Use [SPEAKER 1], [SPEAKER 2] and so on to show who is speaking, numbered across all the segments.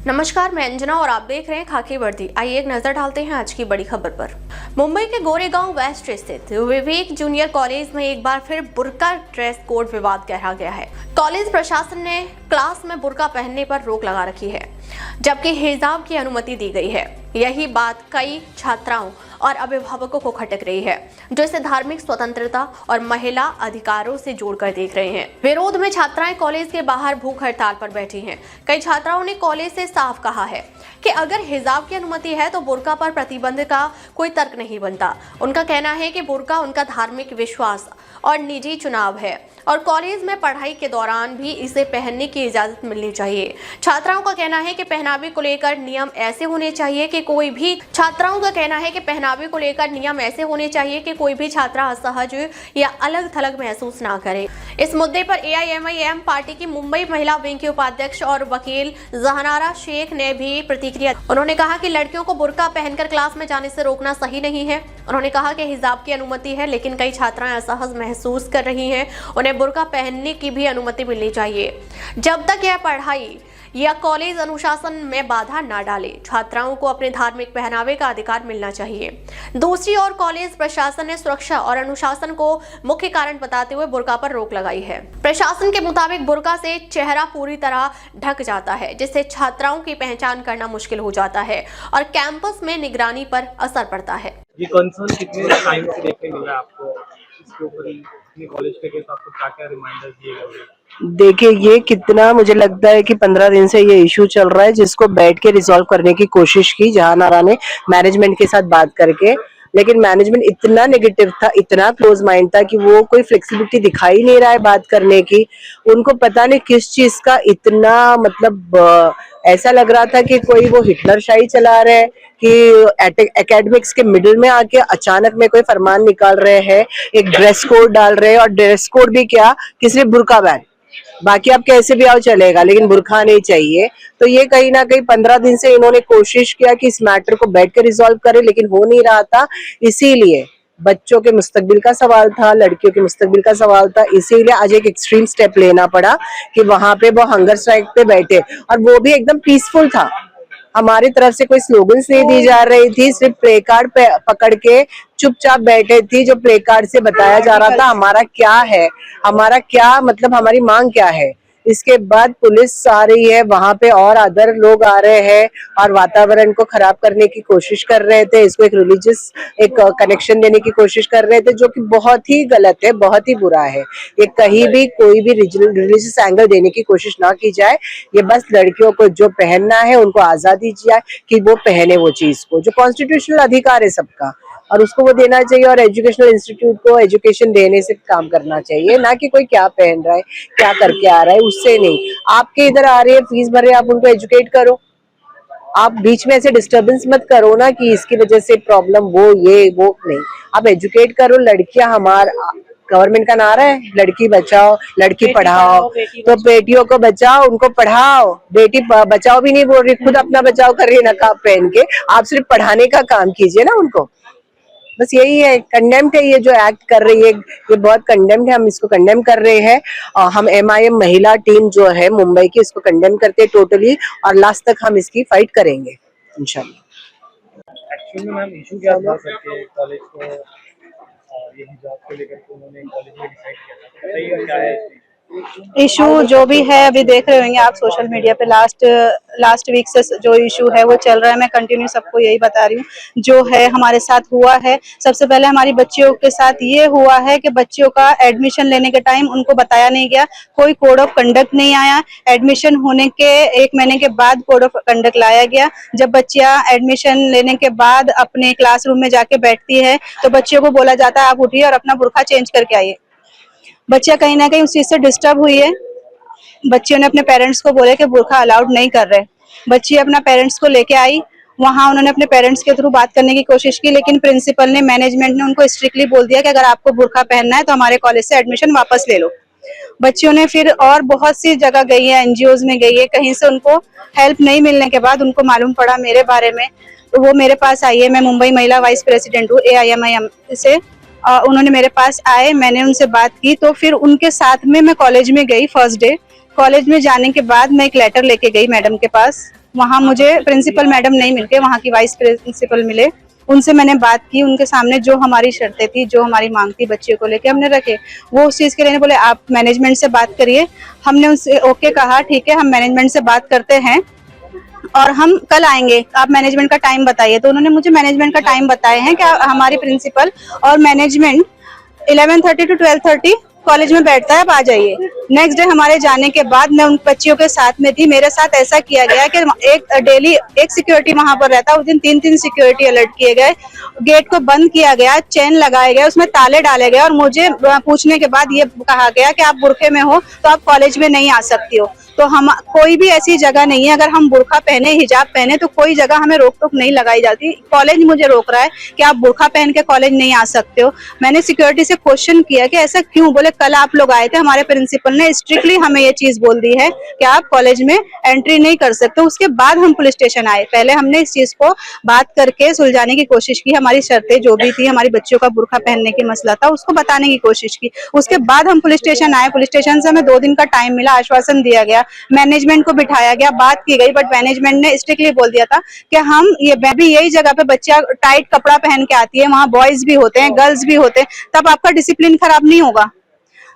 [SPEAKER 1] नमस्कार, मैं अंजना और आप देख रहे हैं खाकी वर्दी। आइए एक नजर डालते हैं आज की बड़ी खबर पर। मुंबई के गोरेगांव वेस्ट स्थित विवेक जूनियर कॉलेज में एक बार फिर बुर्का ड्रेस कोड विवाद गहरा गया है। कॉलेज प्रशासन ने क्लास में बुर्का पहनने पर रोक लगा रखी है, जबकि हिजाब की अनुमति दी गई है। यही बात कई छात्राओं और अभिभावकों को खटक रही है, जो इसे धार्मिक स्वतंत्रता और महिला अधिकारों से जोड़कर देख रहे हैं। विरोध में छात्राएं कॉलेज के बाहर भूख हड़ताल पर बैठी हैं। कई छात्राओं ने कॉलेज से साफ कहा है कि अगर हिजाब की अनुमति है तो बुर्का पर प्रतिबंध का कोई तर्क नहीं बनता। उनका कहना है कि बुर्का उनका धार्मिक विश्वास और निजी चुनाव है और कॉलेज में पढ़ाई के दौरान भी इसे पहनने की इजाजत मिलनी चाहिए। छात्राओं का कहना है कि पहनावे को लेकर नियम ऐसे होने चाहिए कि कोई भी छात्रा असहज या अलग थलग महसूस ना करे। इस मुद्दे पर AIMIM पार्टी की मुंबई महिला विंग की उपाध्यक्ष और वकील जहानारा शेख ने भी प्रतिक्रिया। उन्होंने कहा कि लड़कियों को बुर्का पहनकर क्लास में जाने से रोकना सही नहीं है। उन्होंने कहा कि हिजाब की अनुमति है, लेकिन कई छात्राएं असहज महसूस कर रही हैं। उन्हें बुर्का पहनने की भी अनुमति मिलनी चाहिए, जब तक यह पढ़ाई या कॉलेज अनुशासन में बाधा ना डाले। छात्राओं को अपने धार्मिक पहनावे का अधिकार मिलना चाहिए। दूसरी ओर कॉलेज प्रशासन ने सुरक्षा और अनुशासन को मुख्य कारण बताते हुए बुर्का पर रोक लगाई है। प्रशासन के मुताबिक बुर्का से चेहरा पूरी तरह ढक जाता है, जिससे छात्राओं की पहचान करना मुश्किल हो जाता है और कैंपस में निगरानी पर असर पड़ता है।
[SPEAKER 2] ये कंसर्न कितने टाइम से देखने मिला आपको इसके ऊपर अपने कॉलेज के केस आपको क्या रिमाइंडर्स दिए गए?
[SPEAKER 3] देखिए, ये कितना मुझे लगता है कि 15 दिन से ये इशू चल रहा है, जिसको बैठ के रिजॉल्व करने की कोशिश की जहानारा ने मैनेजमेंट के साथ बात करके, लेकिन मैनेजमेंट इतना नेगेटिव था, इतना क्लोज माइंड था कि वो कोई फ्लेक्सिबिलिटी दिखाई नहीं रहा है बात करने की। उनको पता नहीं किस चीज का इतना मतलब ऐसा लग रहा था कि कोई वो हिटलरशाही चला रहे हैं कि एकेडमिक्स के मिडिल में आके अचानक में कोई फरमान निकाल रहे हैं, एक ड्रेस कोड डाल रहे हैं। और ड्रेस कोड भी क्या कि सिर्फ बुर्का बैन, बाकी आप कैसे भी आओ चलेगा, लेकिन बुर्का नहीं चाहिए। तो ये कहीं ना कहीं 15 दिन से इन्होंने कोशिश किया कि इस मैटर को बैठ के रिजॉल्व करे, लेकिन हो नहीं रहा था। इसीलिए बच्चों के मुस्तकबिल का सवाल था, लड़कियों के मुस्तकबिल का सवाल था, इसीलिए आज एक एक्सट्रीम स्टेप लेना पड़ा कि वहां पे वो हंगर स्ट्राइक पे बैठे, और वो भी एकदम पीसफुल था। हमारी तरफ से कोई स्लोगन्स नहीं दी जा रही थी, सिर्फ प्ले कार्ड पे पकड़ के चुपचाप बैठे थी, जो प्ले कार्ड से बताया जा रहा था हमारा क्या है, हमारा क्या मतलब हमारी मांग क्या है। इसके बाद पुलिस आ रही है वहां पे और अदर लोग आ रहे हैं और वातावरण को खराब करने की कोशिश कर रहे थे, इसको एक रिलीजियस एक कनेक्शन देने की कोशिश कर रहे थे, जो कि बहुत ही गलत है, बहुत ही बुरा है। ये कहीं भी कोई भी रिलीजियस एंगल देने की कोशिश ना की जाए। ये बस लड़कियों को जो पहनना है उनको आजादी दी जाए कि वो पहने वो चीज को, जो कॉन्स्टिट्यूशनल अधिकार है सबका, और उसको वो देना चाहिए। और एजुकेशनल इंस्टीट्यूट को एजुकेशन देने से काम करना चाहिए, ना कि कोई क्या पहन रहा है क्या करके आ रहा है उससे नहीं। आपके इधर आ रहे हैं, फीस भर रहे हैं, आप उनको एजुकेट करो। आप बीच में ऐसे डिस्टर्बेंस मत करो ना कि इसकी वजह से प्रॉब्लम वो ये वो नहीं, आप एजुकेट करो। लड़कियां हमारा गवर्नमेंट का नारा है, लड़की बचाओ लड़की पढ़ाओ, तो बेटियों को बचाओ उनको पढ़ाओ। बेटी बचाओ भी नहीं बोल रही, खुद अपना बचाओ कर रही है नकाब पहन के। आप सिर्फ पढ़ाने का काम कीजिए ना उनको, बस यही है। कंडेम्ड है ये जो एक्ट कर रही है, ये बहुत कंडेम्ड है, हम इसको कंडेम कर रहे हैं। हम MIM महिला टीम जो है मुंबई की, इसको कंडेम करते हैं टोटली, और लास्ट तक हम इसकी फाइट करेंगे इंशाल्लाह।
[SPEAKER 2] एक्चुअली मैम इशू क्या था करके कॉलेज को ये हिजाब को लेकर के उन्होंने कॉलेज में डिसाइड किया था, बताइए क्या है
[SPEAKER 4] इशू जो भी है। अभी देख रहे होंगे आप सोशल मीडिया पे लास्ट वीक से जो इशू है वो चल रहा है। मैं कंटिन्यू सबको यही बता रही हूँ जो है हमारे साथ हुआ है। सबसे पहले हमारी बच्चियों के साथ ये हुआ है कि बच्चियों का एडमिशन लेने के टाइम उनको बताया नहीं गया, कोई कोड ऑफ कंडक्ट नहीं आया। एडमिशन होने के 1 महीने के बाद कोड ऑफ कंडक्ट लाया गया। जब बच्चियां एडमिशन लेने के बाद अपने क्लासरूम में जाके बैठती है तो बच्चियों को बोला जाता है आप उठिए और अपना बुर्का चेंज करके आइए। बच्चियां कहीं ना कहीं उस चीज से डिस्टर्ब हुई है। बच्चियों ने अपने पेरेंट्स को बोले कि बुर्का अलाउड नहीं कर रहे। बच्ची अपना पेरेंट्स को लेके आई, वहां उन्होंने अपने पेरेंट्स के थ्रू बात करने की कोशिश की, लेकिन प्रिंसिपल ने मैनेजमेंट ने उनको स्ट्रिक्टली बोल दिया कि अगर आपको बुर्का पहनना है तो हमारे कॉलेज से एडमिशन वापस ले लो। बच्चियों ने फिर और बहुत सी जगह गई है, NGOs में गई है, कहीं से उनको हेल्प नहीं मिलने के बाद उनको मालूम पड़ा मेरे बारे में, तो वो मेरे पास आई है। मैं मुंबई महिला वाइस प्रेसिडेंट हूँ AIMIM से। उन्होंने मेरे पास आए, मैंने उनसे बात की, तो फिर उनके साथ में मैं कॉलेज में गई फर्स्ट डे। कॉलेज में जाने के बाद मैं एक लेटर लेके गई मैडम के पास। वहाँ मुझे प्रिंसिपल मैडम नहीं मिल के वहाँ की वाइस प्रिंसिपल मिले। उनसे मैंने बात की, उनके सामने जो हमारी शर्तें थी, जो हमारी मांग थी बच्चे को लेके हमने रखे। वो उस चीज के लिए बोले आप मैनेजमेंट से बात करिए। हमने उनसे ओके कहा, ठीक है हम मैनेजमेंट से बात करते हैं और हम कल आएंगे, आप मैनेजमेंट का टाइम बताइए। तो उन्होंने मुझे मैनेजमेंट का टाइम बताए हैं कि हमारी प्रिंसिपल और मैनेजमेंट 11:30 to 12:30 कॉलेज में बैठता है, आप आ जाइए। नेक्स्ट डे हमारे जाने के बाद मैं उन बच्चियों के साथ में थी। मेरे साथ ऐसा किया गया कि एक डेली एक सिक्योरिटी वहां पर रहता, उस दिन 3 सिक्योरिटी अलर्ट किए गए, गेट को बंद किया गया, चेन लगाए गए, उसमें ताले डाले गए और मुझे पूछने के बाद ये कहा गया कि आप बुरखे में हो तो आप कॉलेज में नहीं आ सकती हो। तो हम कोई भी ऐसी जगह नहीं है, अगर हम बुरखा पहने, हिजाब पहने तो कोई जगह हमें रोक टोक नहीं लगाई जाती। कॉलेज मुझे रोक रहा है कि आप बुरखा पहन के कॉलेज नहीं आ सकते हो। मैंने सिक्योरिटी से क्वेश्चन किया कि ऐसा क्यों? बोले कल आप लोग आए थे, हमारे प्रिंसिपल ने स्ट्रिक्टली हमें ये चीज बोल दी है कि आप कॉलेज में एंट्री नहीं कर सकते। उसके बाद हम पुलिस स्टेशन आए। पहले हमने इस चीज को बात करके सुलझाने की कोशिश की, हमारी शर्तें जो भी थी, हमारी बच्चियों का बुरखा पहनने की मसला था, उसको बताने की कोशिश की। उसके बाद हम पुलिस स्टेशन आए। पुलिस स्टेशन से हमें 2 दिन का टाइम मिला, आश्वासन दिया गया, मैनेजमेंट को बिठाया गया, बात की गई, बट मैनेजमेंट ने स्ट्रिक्टली बोल दिया था कि हम ये भी यही जगह पे बच्चा टाइट कपड़ा पहन के आती है, वहाँ बॉयज भी होते हैं, गर्ल्स भी होते हैं, तब आपका डिसिप्लिन खराब नहीं होगा।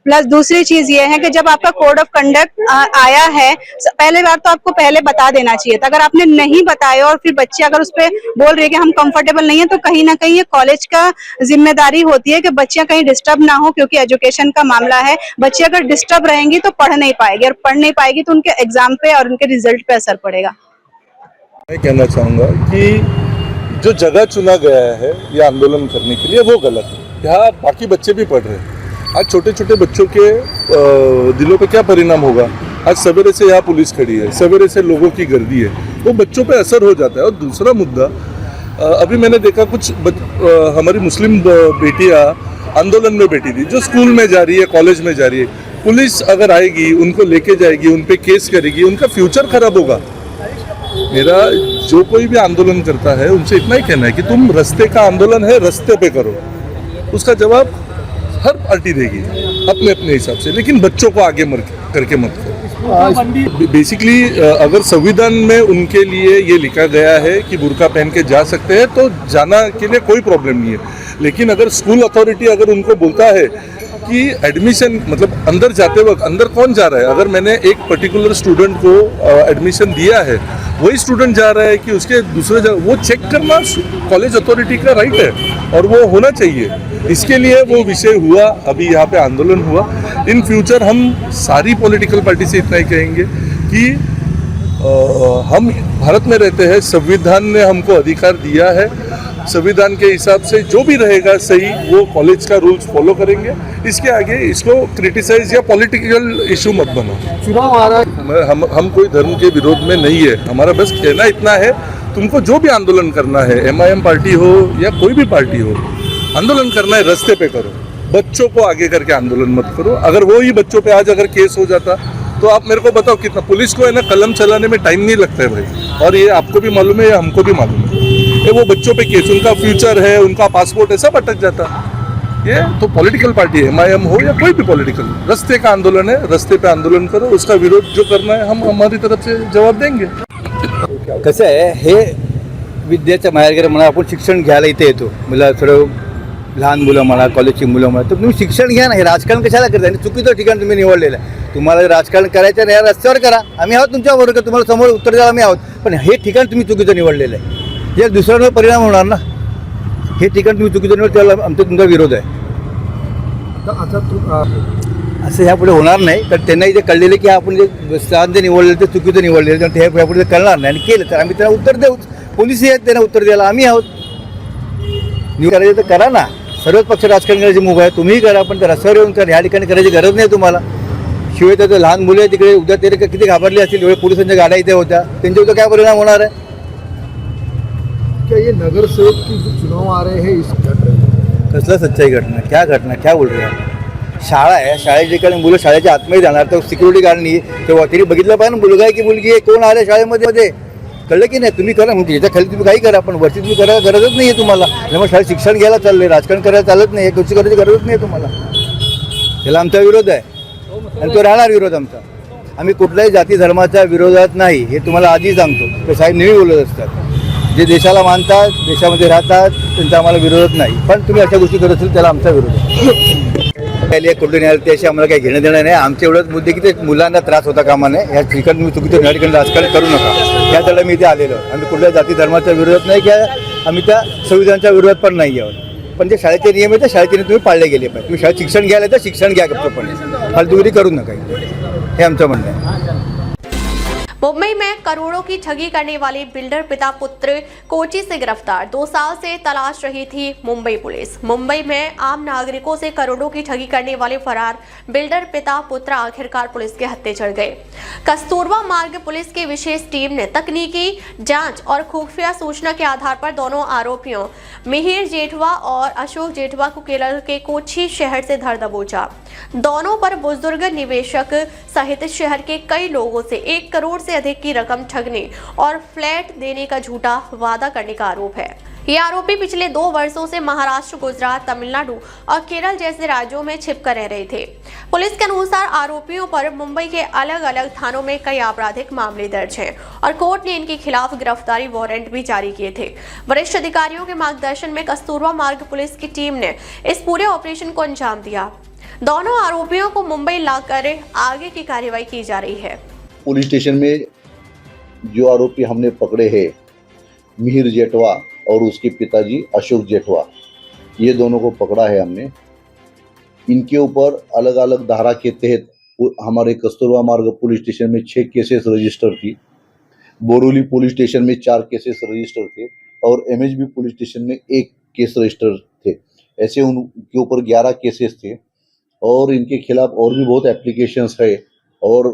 [SPEAKER 4] प्लस दूसरी चीज ये है कि जब आपका कोड ऑफ कंडक्ट आया है, पहले बार तो आपको पहले बता देना चाहिए था। अगर आपने नहीं बताया और फिर बच्चे अगर उस पर बोल रहे हैं कि हम कंफर्टेबल नहीं है, तो कहीं ना कहीं ये कॉलेज का जिम्मेदारी होती है कि बच्चियां कहीं डिस्टर्ब ना हो, क्योंकि एजुकेशन का मामला है। बच्चे अगर डिस्टर्ब रहेंगी तो पढ़ नहीं पाएगी, और पढ़ नहीं पाएगी तो उनके एग्जाम पे और उनके रिजल्ट पे असर पड़ेगा।
[SPEAKER 5] मैं कहना चाहूँगा कि जो जगह चुना गया है ये आंदोलन करने के लिए वो गलत है। यहाँ बाकी बच्चे भी पढ़ रहे हैं। आज छोटे छोटे बच्चों के दिलों पे क्या परिणाम होगा? आज सवेरे से यहाँ पुलिस खड़ी है, सवेरे से लोगों की गर्दी है, वो बच्चों पे असर हो जाता है। और दूसरा मुद्दा, अभी मैंने देखा कुछ हमारी मुस्लिम बेटियाँ आंदोलन में बैठी थी, जो स्कूल में जा रही है, कॉलेज में जा रही है। पुलिस अगर आएगी, उनको लेके जाएगी, उन पे केस करेगी, उनका फ्यूचर खराब होगा। मेरा जो कोई भी आंदोलन करता है उनसे इतना ही कहना है कि तुम रास्ते का आंदोलन है, रास्ते पे करो। उसका जवाब हर पार्टी देगी अपने अपने हिसाब से, लेकिन बच्चों को आगे करके मत करो। बेसिकली अगर संविधान में उनके लिए ये लिखा गया है कि बुर्का पहन के जा सकते हैं तो जाना के लिए कोई प्रॉब्लम नहीं है। लेकिन अगर स्कूल अथॉरिटी अगर उनको बोलता है कि एडमिशन मतलब अंदर जाते वक्त अंदर कौन जा रहा है, अगर मैंने एक पर्टिकुलर स्टूडेंट को एडमिशन दिया है, वही स्टूडेंट जा रहा है कि उसके दूसरे वो चेक करना कॉलेज अथॉरिटी का राइट है और वो होना चाहिए। इसके लिए वो विषय हुआ, अभी यहाँ पे आंदोलन हुआ। इन फ्यूचर हम सारी पॉलिटिकल पार्टी से इतना ही कहेंगे कि हम भारत में रहते हैं, संविधान ने हमको अधिकार दिया है, संविधान के हिसाब से जो भी रहेगा सही वो कॉलेज का रूल्स फॉलो करेंगे। इसके आगे इसको क्रिटिसाइज या पॉलिटिकल इशू मत बनाओ।
[SPEAKER 2] चुनाव आ रहा है,
[SPEAKER 5] हम कोई धर्म के विरोध में नहीं है। हमारा बस कहना इतना है, तुमको जो भी आंदोलन करना है, MIM पार्टी हो या कोई भी पार्टी हो, आंदोलन करना है रास्ते पे करो, बच्चों को आगे करके आंदोलन मत करो। अगर वो ही बच्चों पे आज अगर केस हो जाता तो आप मेरे को बताओ कितना, पुलिस को है ना कलम चलाने में टाइम नहीं लगता है भाई, और ये आपको भी मालूम है, हमको भी मालूम है। ये वो बच्चों पे केस, उनका फ्यूचर है, उनका पासपोर्ट है, सब अटक जाता। ये तो पॉलिटिकल पार्टी है, MIM हो या कोई भी पॉलिटिकल, रस्ते का आंदोलन है, रस्ते पे आंदोलन करो, उसका विरोध जो करना है हम हमारी तरफ से जवाब देंगे।
[SPEAKER 6] कसं आहे, हे विद्याच्या माहेरघर म्हणा, आपण शिक्षण घ्यायला इथे येतो, मला थोडं लहान मुलं म्हणा, कॉलेजची मुलं म्हणा, तर तुम्ही शिक्षण घ्या ना, हे राजकारण कशाला करता? आणि चुकीचं ठिकाण तुम्ही निवडलेलं आहे। तुम्हाला राजकारण करायचं नाही, रस्त्यावर करा, आम्ही आहोत तुमच्याबरोबर, तुम्हाला समोर उत्तर द्यायला आम्ही आहोत, पण हे ठिकाण तुम्ही चुकीचं निवडलेलं आहे, यात दुसऱ्यांवर परिणाम होणार ना। हे ठिकाण तुम्ही चुकीचं निवड, त्याला आमचा तुमचा विरोध आहे। असं ह्यापुढे होणार नाही, कारण त्यांनाही ते कळलेलं की आपण जे स्थान जे निवडलेलं ते चुकीचं निवडलेलं, कारण ते ह्यापुढे कळणार नाही, आणि केलं तर आम्ही त्यांना उत्तर देऊच। पोलिसही आहेत त्यांना उत्तर द्यायला, आम्ही आहोत। करायचं तर करा ना, सर्वच पक्ष राजकारण करायची मुभा आहे, तुम्हीही करा, पण रस्त्यावर येऊन करा, ह्या ठिकाणी करायची गरज नाही तुम्हाला। शिवाय तर लहान मुलं आहे तिकडे, उद्या ते किती घाबरले असतील, एवढे पोलिसांच्या गाड्या इथे होत्या, त्यांच्यावर काय परिणाम होणार आहे?
[SPEAKER 2] क्या ये नगर सेवक की जो चुनाव आ रहे हैं इस घटना,
[SPEAKER 6] कसला सच्चाई घटना, क्या घटना, क्या बोल रहे हैं? शाळा आहे, शाळेच्या ठिकाणी मुलं शाळेच्या आतमध्ये जाणार, तर सिक्युरिटी गार्ड नाही, तेव्हा तरी बघितलं पाहिजे ना, मुलगा आहे की मुलगी आहे, कोण आलं शाळेमध्ये, कळलं की नाही? तुम्ही करा, म्हणजे याच्या खाली तुम्ही काही करा, पण वरती तुम्ही करायला गरजच नाही आहे तुम्हाला। त्यामुळे शाळेत शिक्षण घ्यायला चाललंय, राजकारण करायला चालत नाही, एक गोष्टी करायची गरजच नाही तुम्हाला। त्याला आमचा विरोध आहे आणि तो राहणार विरोध आमचा। आम्ही कुठल्याही जाती धर्माच्या विरोधात नाही, हे तुम्हाला आधी सांगतो. ते साहेब नेहमी बोलत असतात, जे देशाला मानतात, देशामध्ये राहतात, त्यांचा आम्हाला विरोध नाही. पण तुम्ही अशा गोष्टी करत असेल त्याला आमचा विरोध आहे. कुठे न्यायालय त्याशी आम्हाला काही घेणं देणं नाही. आमचे एवढंच मुद्दे की ते मुलांना त्रास होता कामा नये, ह्या ठिकाणी तुम्ही चुकीचं ठिकाणी राजकारण करू नका, त्यासाठी मी इथे आलेलो. आम्ही कुठल्या जाती धर्माच्या विरोधात नाही, किंवा आम्ही त्या संविधानाच्या विरोधात पण नाही आहोत. पण जे शाळेचे नियम आहेत त्या शाळेचे नियम तुम्ही पाळले गेले पाहिजे. तुम्ही शाळेत शिक्षण घ्यायला तर शिक्षण घ्या, गप्पपणे फालतूगिरी करू नका, हे आमचं म्हणणं आहे.
[SPEAKER 1] मुंबई में करोड़ों की ठगी करने वाले बिल्डर पिता पुत्र कोची से गिरफ्तार। 2 साल से तलाश रही थी मुंबई पुलिस। मुंबई में आम नागरिकों से करोड़ों की ठगी करने वाले फरार बिल्डर पिता पुत्र आखिरकार पुलिस के हत्थे चढ़ गए। कस्तूरबा मार्ग पुलिस की विशेष टीम ने तकनीकी जांच और खुफिया सूचना के आधार पर दोनों आरोपियों मिहिर जेठवा और अशोक जेठवा को केरल के कोची शहर से धर दबोचा। दोनों पर बुजुर्ग निवेशक सहित शहर के कई लोगों से 1 करोड़ से अधिक की रकम ठगने और फ्लैट देने का झूठा वादा करने का आरोप है। ये आरोपी पिछले 2 वर्षों से महाराष्ट्र, गुजरात, तमिलनाडु और केरल जैसे राज्यों में छिपकर रह रहे थे। पुलिस के अनुसार आरोपियों पर मुंबई के अलग अलग थानों में कई आपराधिक मामले दर्ज हैं और कोर्ट ने इनके खिलाफ गिरफ्तारी वारंट भी जारी किए थे। वरिष्ठ अधिकारियों के मार्गदर्शन में कस्तूरबा मार्ग पुलिस की टीम ने इस पूरे ऑपरेशन को अंजाम दिया। दोनों आरोपियों को मुंबई लाकर आगे की कार्रवाई की जा रही है।
[SPEAKER 7] पुलिस स्टेशन में जो आरोपी हमने पकड़े हैं, मिहिर जेठवा और उसके पिताजी अशोक जेठवा, ये दोनों को पकड़ा है हमने। इनके ऊपर अलग अलग धारा के तहत हमारे कस्तूरबा मार्ग पुलिस स्टेशन में 6 केसेस रजिस्टर थी, बोरोली पुलिस स्टेशन में 4 केसेस रजिस्टर थे और एमएचबी पुलिस स्टेशन में 1 केस रजिस्टर थे। ऐसे उनके ऊपर 11 केसेस थे और इनके खिलाफ और भी बहुत एप्लीकेशंस है और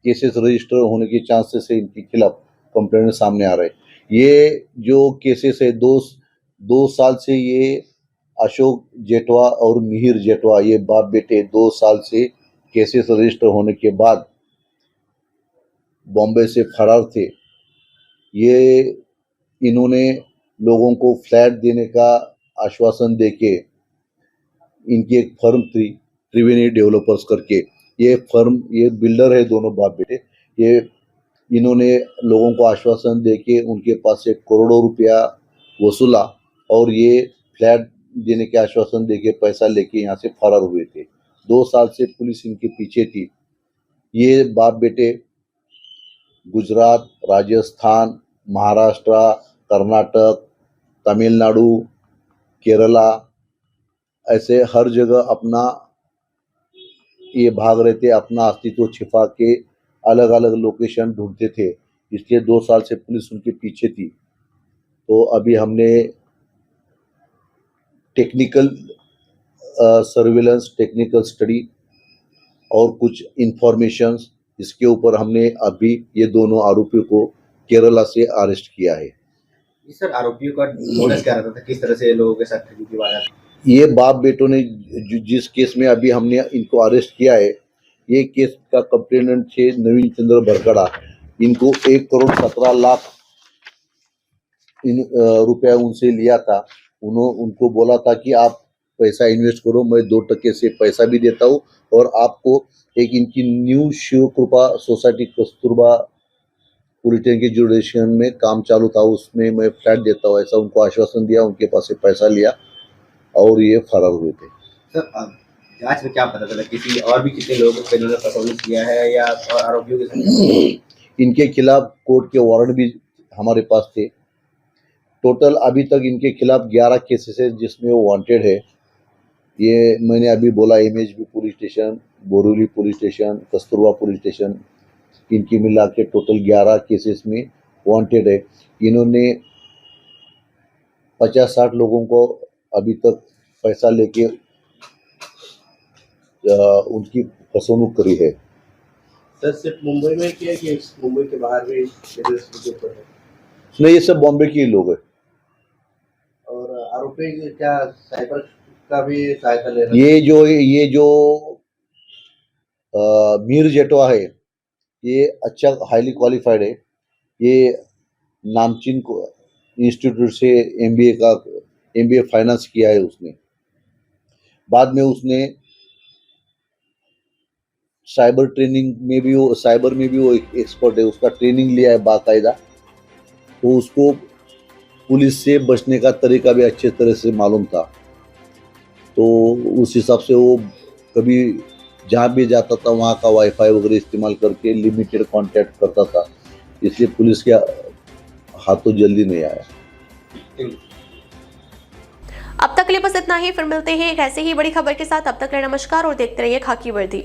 [SPEAKER 7] केसेस रजिस्टर होने के चांसेस है इनके खिलाफ कंप्लेंट सामने आ रहे हैं। ये जो केसेस है 2 साल से ये अशोक जेठवा और मिहिर जेठवा, ये बाप बेटे 2 साल से केसेस रजिस्टर होने के बाद बॉम्बे से फरार थे। ये इन्होंने लोगों को फ्लैट देने का आश्वासन देके इनकी एक फर्म थी त्रिवेणी डेवलपर्स करके, ये फर्म, ये बिल्डर है दोनों बाप बेटे, ये इन्होंने लोगों को आश्वासन देके उनके पास से करोड़ों रुपया वसूला और ये फ्लैट देने के आश्वासन देके पैसा लेके यहाँ से फरार हुए थे। 2 साल से पुलिस इनके पीछे थी। ये बाप बेटे गुजरात, राजस्थान, महाराष्ट्र, कर्नाटक, तमिलनाडु, केरला, ऐसे हर जगह अपना ये भाग रहे थे, अपना अस्तित्व छिपा के अलग अलग लोकेशन ढूंढते थे। इसलिए 2 साल से पुलिस उनके पीछे थी। तो अभी हमने टेक्निकल सर्विलेंस, टेक्निकल स्टडी और कुछ इंफॉर्मेशंस, इसके ऊपर हमने अभी ये दोनों आरोपियों को केरला से अरेस्ट किया है।
[SPEAKER 8] सर, आरोपियों का मोटिव क्या रहता था, किस तरह से लोगों के साथ ठगी की वारदात?
[SPEAKER 7] ये बाप बेटों ने जिस केस में अभी हमने इनको अरेस्ट किया है, ये केस का कंप्लेनेंट थे नवीन चंद्र भरकड़ा। इनको 1 करोड़ 17 लाख रुपया उनसे लिया था। उनको बोला था कि आप पैसा इन्वेस्ट करो, मैं 2% से पैसा भी देता हूँ और आपको एक इनकी न्यू शिव कृपा सोसाइटी कस्तूरबा पुलिस स्टेशन के जुडिशन में काम चालू था, उसमें मैं फ्लैट देता हूँ, ऐसा उनको आश्वासन दिया। उनके पास से पैसा लिया और ये फरार हुए थे।
[SPEAKER 8] सर, जांच में क्या पता चला, किसी और भी कितने लोगों को इन्होंने प्रताड़ित किया है या और आरोपियों के साथ?
[SPEAKER 7] इनके खिलाफ कोर्ट के वारंट भी हमारे पास थे। टोटल अभी तक इनके खिलाफ 11 केसेस है जिसमें वो वांटेड है। ये मैंने अभी बोला, MHB police station, Borivali police station, Kasturba police station, इनकी मिला के टोटल 11 केसेस में वांटेड है। इन्होंने 50-60 लोगों को अभी तक पैसा लेके उनकी फसवणूक करी है।
[SPEAKER 9] सर, सिर्फ मुंबई में किया कि मुंबई के बाहर भी है?
[SPEAKER 7] नहीं, ये सब बॉम्बे के ही लोग हैं।
[SPEAKER 9] और आरोपी क्या साइबर का भी सहायता ले रहे हैं?
[SPEAKER 7] ये जो मीर जेठवा है, ये अच्छा हाईली क्वालिफाइड है। ये नामचीन इंस्टीट्यूट से एमबीए फाइनेंस किया है उसने। बाद में उसने साइबर ट्रेनिंग में भी वो साइबर में भी वो एक एक्सपर्ट है, उसका ट्रेनिंग लिया है बाकायदा, तो उसको पुलिस से बचने का तरीका भी अच्छे तरह से मालूम था। तो उस हिसाब से वो कभी जहाँ भी जाता था वहाँ का वाईफाई वगैरह इस्तेमाल करके लिमिटेड कांटेक्ट करता था, इसलिए पुलिस के हाथों जल्दी नहीं आया।
[SPEAKER 1] अब तक के लिए बस इतना ही, फिर मिलते हैं एक ऐसे ही बड़ी खबर के साथ। अब तक के लिए नमस्कार और देखते रहिए खाकी वर्दी।